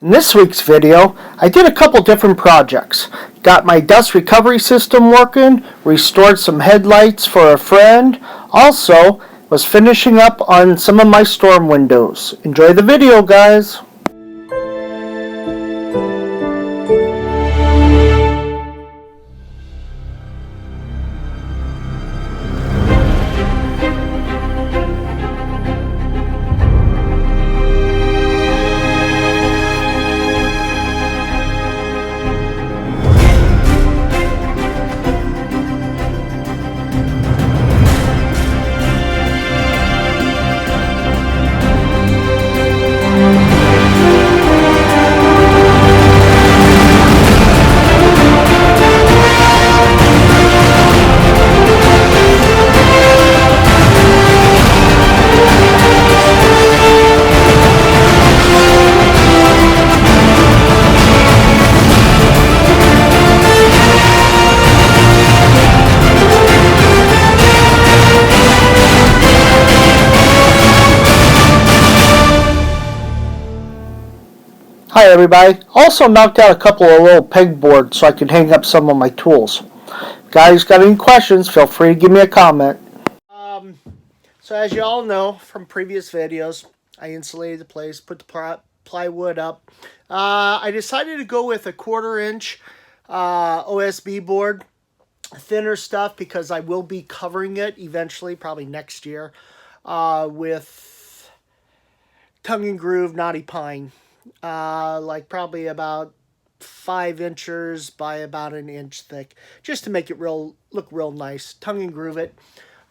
In this week's video, I did a couple different projects. Got my dust recovery system working, restored some headlights for a friend, also was finishing up on some of my storm windows. Enjoy the video, guys! Hi everybody. Also knocked out a couple of little pegboards so I can hang up some of my tools. Guys, got any questions, feel free to give me a comment. So as you all know from previous videos, I insulated the place, put the plywood up. I decided to go with a 1/4 inch OSB board, thinner stuff, because I will be covering it eventually, probably next year, with tongue and groove knotty pine. Like probably about 5 inches by about 1 inch thick, just to make it look real nice, tongue and groove it.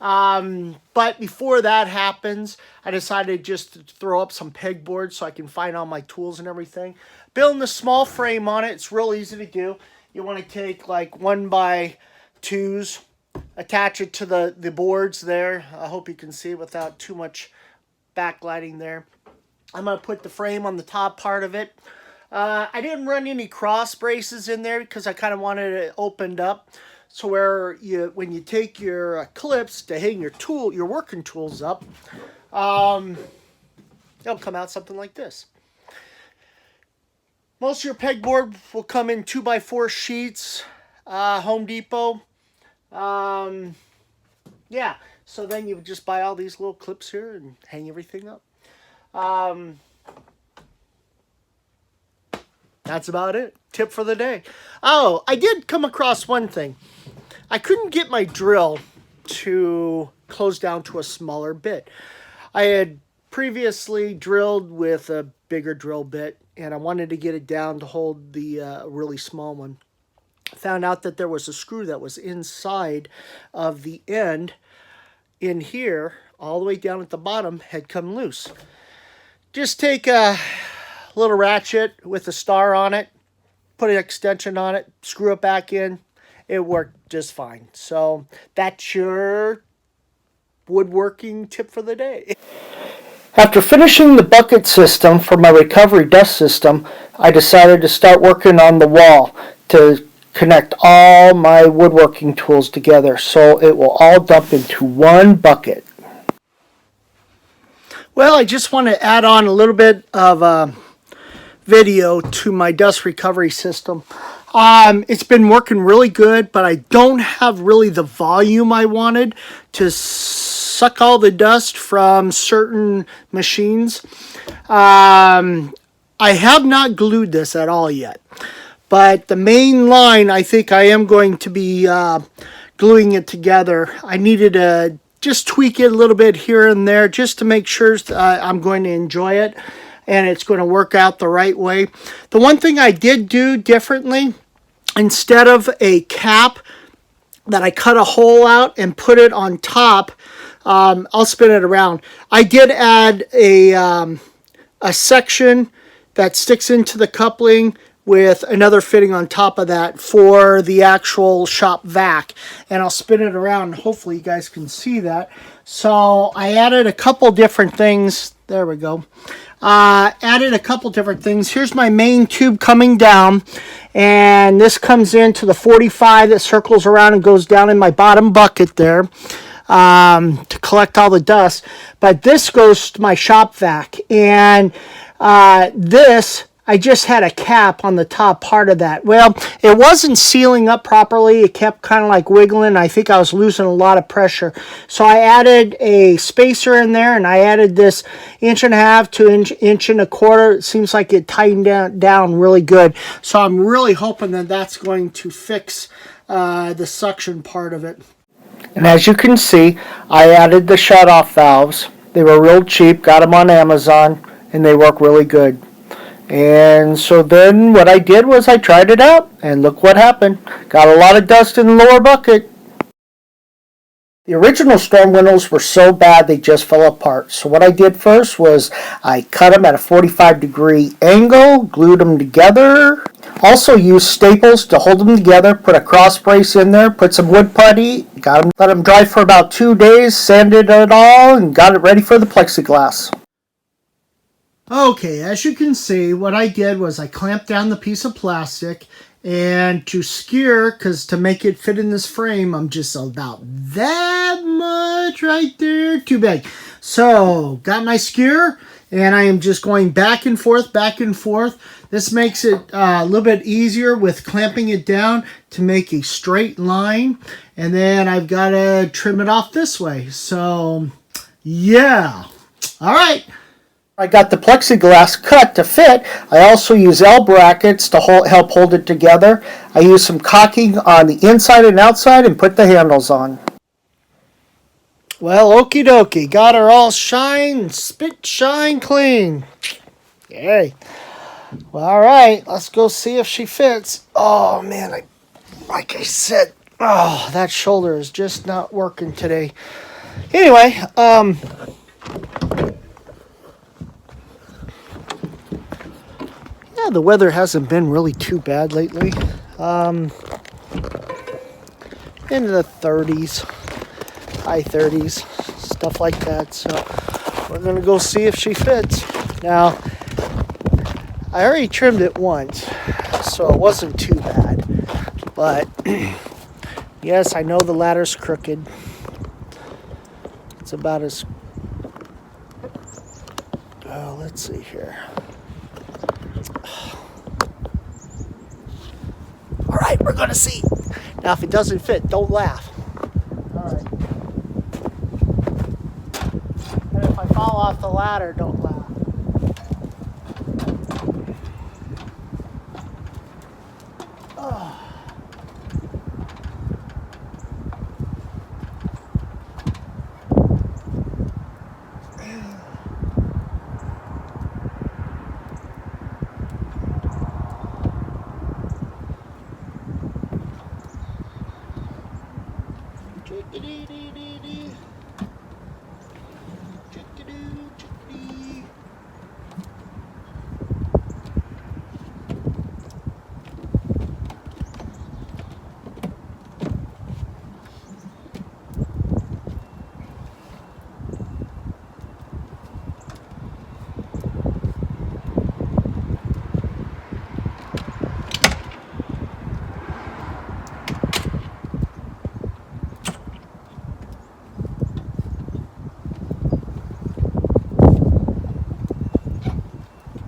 But before that happens, I decided just to throw up some pegboard so I can find all my tools and everything. Building a small frame on it, it's real easy to do. You want to take like 1x2s, attach it to the boards there. I hope you can see without too much backlighting there. I'm going to put the frame on the top part of it. I didn't run any cross braces in there because I kind of wanted it opened up, so where when you take your clips to hang your working tools up, it'll come out something like this. Most of your pegboard will come in 2x4 sheets, Home Depot. Yeah, so then you just buy all these little clips here and hang everything up. That's about it. Tip for the day. Oh, I did come across one thing. I couldn't get my drill to close down to a smaller bit. I had previously drilled with a bigger drill bit, and I wanted to get it down to hold the really small one. Found out that there was a screw that was inside of the end in here, all the way down at the bottom, had come loose. Just take a little ratchet with a star on it, put an extension on it, screw it back in. It worked just fine. So that's your woodworking tip for the day. After finishing the bucket system for my recovery dust system, I decided to start working on the wall to connect all my woodworking tools together so it will all dump into one bucket. Well, I just want to add on a little bit of video to my dust recovery system. It's been working really good, but I don't have really the volume I wanted to suck all the dust from certain machines. I have not glued this at all yet, but the main line, I think I am going to be gluing it together. I needed to just tweak it a little bit here and there just to make sure I'm going to enjoy it and it's going to work out the right way. The one thing I did do differently, instead of a cap that I cut a hole out and put it on top, I'll spin it around. I did add a section that sticks into the coupling with another fitting on top of that for the actual shop vac, and I'll spin it around. Hopefully you guys can see that. So I added a couple different things. There we go. Added a couple different things. Here's my main tube coming down, and this comes into the 45 that circles around and goes down in my bottom bucket there to collect all the dust. But this goes to my shop vac, and this I just had a cap on the top part of that. Well, it wasn't sealing up properly. It kept kind of like wiggling. I think I was losing a lot of pressure. So I added a spacer in there, and I added this 1.5 to inch and a quarter. It seems like it tightened down really good. So I'm really hoping that that's going to fix the suction part of it. And as you can see, I added the shut-off valves. They were real cheap, got them on Amazon, and they work really good. And so then what I did was I tried it out, and look what happened. Got a lot of dust in the lower bucket. The original storm windows were so bad they just fell apart. So what I did first was I cut them at a 45-degree angle, glued them together. Also used staples to hold them together, put a cross brace in there, put some wood putty, let them dry for about 2 days, sanded it all, and got it ready for the plexiglass. Okay, as you can see, what I did was I clamped down the piece of plastic, and to skewer, because to make it fit in this frame, I'm just about that much right there, too big. So, got my skewer, and I am just going back and forth, back and forth. This makes it a little bit easier with clamping it down to make a straight line, and then I've got to trim it off this way. So, yeah. All right. I got the plexiglass cut to fit. I also use L brackets to help hold it together. I use some caulking on the inside and outside and put the handles on. Well, okie dokie. Got her all shine clean. Yay. Well, all right. Let's go see if she fits. Oh, man. Like I said, that shoulder is just not working today. Anyway, yeah, the weather hasn't been really too bad lately. Into the 30s, high 30s, stuff like that. So we're going to go see if she fits. Now, I already trimmed it once, so it wasn't too bad. But, yes, I know the ladder's crooked. It's about as... Oh, let's see here. All right, we're going to see. Now, if it doesn't fit, don't laugh. All right. And if I fall off the ladder, don't laugh. Oh. Chickadee-dee-dee-dee. Chickadoo, chickadee.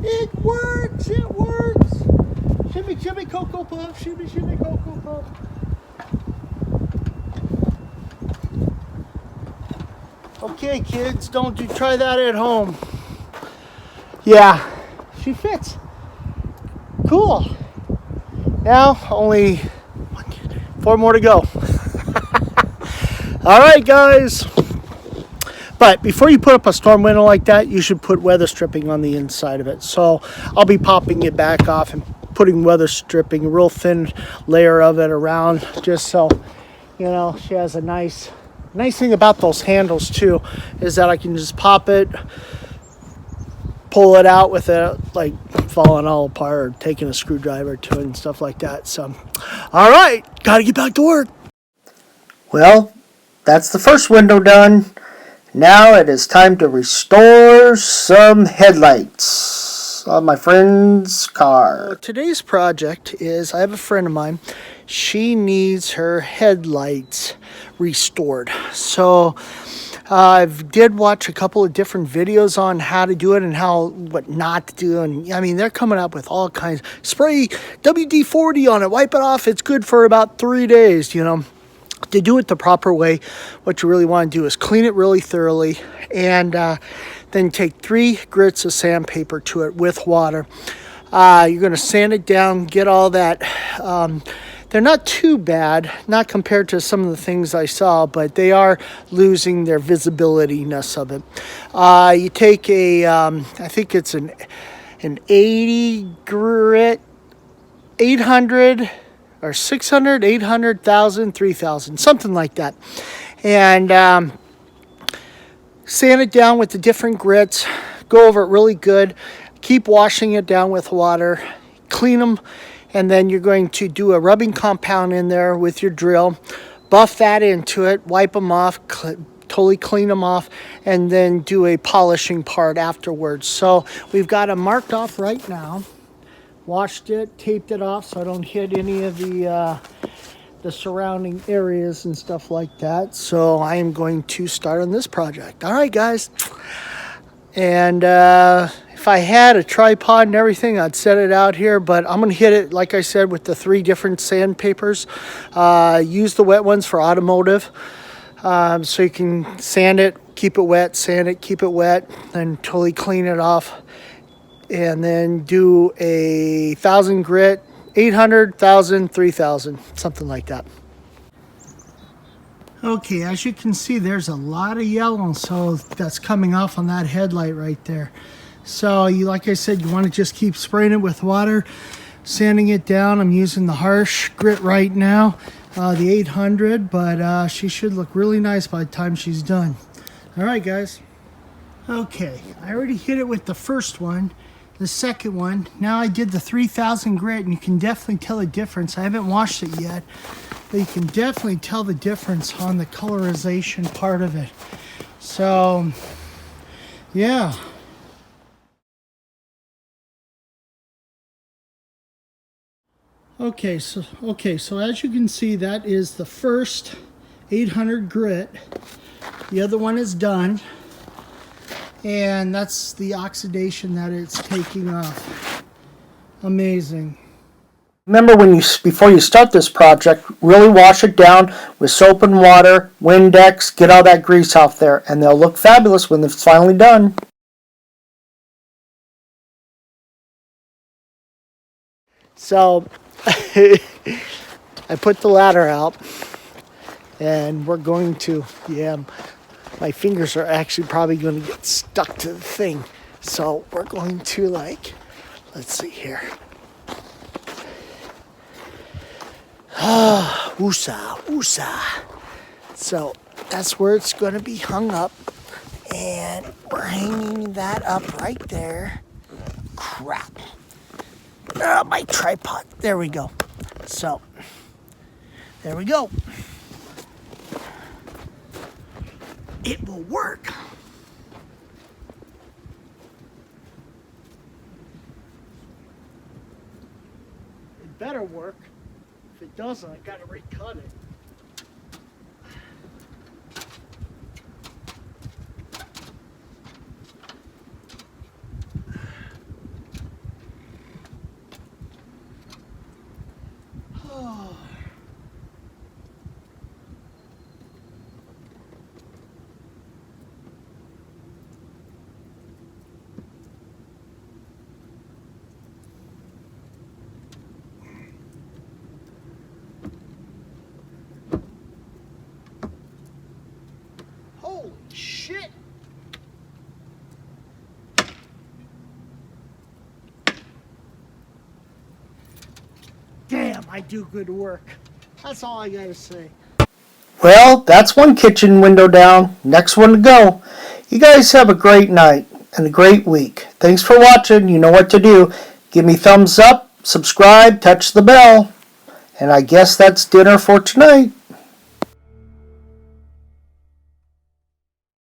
It works! It works! Shimmy, shimmy, Cocoa Puff! Shimmy, shimmy, Cocoa Puff! Okay, kids, don't you try that at home. Yeah, she fits. Cool. Now, only 4 more to go. All right, guys. But before you put up a storm window like that, you should put weather stripping on the inside of it. So I'll be popping it back off and putting weather stripping, a real thin layer of it around, just so, you know, she has a nice thing about those handles too, is that I can just pop it, pull it out with it like falling all apart, or taking a screwdriver to it and stuff like that. So, all right, got to get back to work. Well, that's the first window done. Now it is time to restore some headlights on my friend's car. Today's project is, I have a friend of mine, she needs her headlights restored. So I did watch a couple of different videos on how to do it and what not to do. And I mean, they're coming up with all kinds. Spray WD-40 on it, wipe it off. It's good for about 3 days, you know. To do it the proper way, what you really want to do is clean it really thoroughly, and then take 3 grits of sandpaper to it with water. You're going to sand it down, get all that. They're not too bad, not compared to some of the things I saw, but they are losing their visibility-ness of it. You take I think it's an 80 grit, 800 or 600, 800, 1,000, 3,000, something like that. And sand it down with the different grits. Go over it really good. Keep washing it down with water. Clean them. And then you're going to do a rubbing compound in there with your drill. Buff that into it. Wipe them off. Totally clean them off. And then do a polishing part afterwards. So we've got them marked off right now. Washed it, taped it off so I don't hit any of the surrounding areas and stuff like that. So I am going to start on this project. All right, guys. And if I had a tripod and everything, I'd set it out here. But I'm going to hit it, like I said, with the 3 different sandpapers. Use the wet ones for automotive. So you can sand it, keep it wet, sand it, keep it wet, and totally clean it off. And then do a 1,000 grit, 800, 1,000, 3,000, something like that. Okay, as you can see, there's a lot of yellow, so that's coming off on that headlight right there. So you, like I said, you want to just keep spraying it with water, sanding it down. I'm using the harsh grit right now, the 800, but she should look really nice by the time she's done. All right, guys. Okay, I already hit it with the first one. The second one, now I did the 3,000 grit, and you can definitely tell the difference. I haven't washed it yet, but you can definitely tell the difference on the colorization part of it. So, yeah. Okay, so as you can see, that is the first 800 grit. The other one is done. And that's the oxidation that it's taking off. Amazing. Remember, before you start this project, really wash it down with soap and water, Windex, get all that grease off there, and they'll look fabulous when it's finally done. So, I put the ladder out, and we're going to, my fingers are actually probably going to get stuck to the thing. So we're going to let's see here. Woosah, woosah. So that's where it's going to be hung up. And we're hanging that up right there. Crap. My tripod. There we go. So, there we go. It will work. It better work. If it doesn't, I gotta recut it. Holy shit! Damn, I do good work. That's all I gotta say. Well, that's one kitchen window down. Next one to go. You guys have a great night and a great week. Thanks for watching. You know what to do. Give me thumbs up, subscribe, touch the bell. And I guess that's dinner for tonight.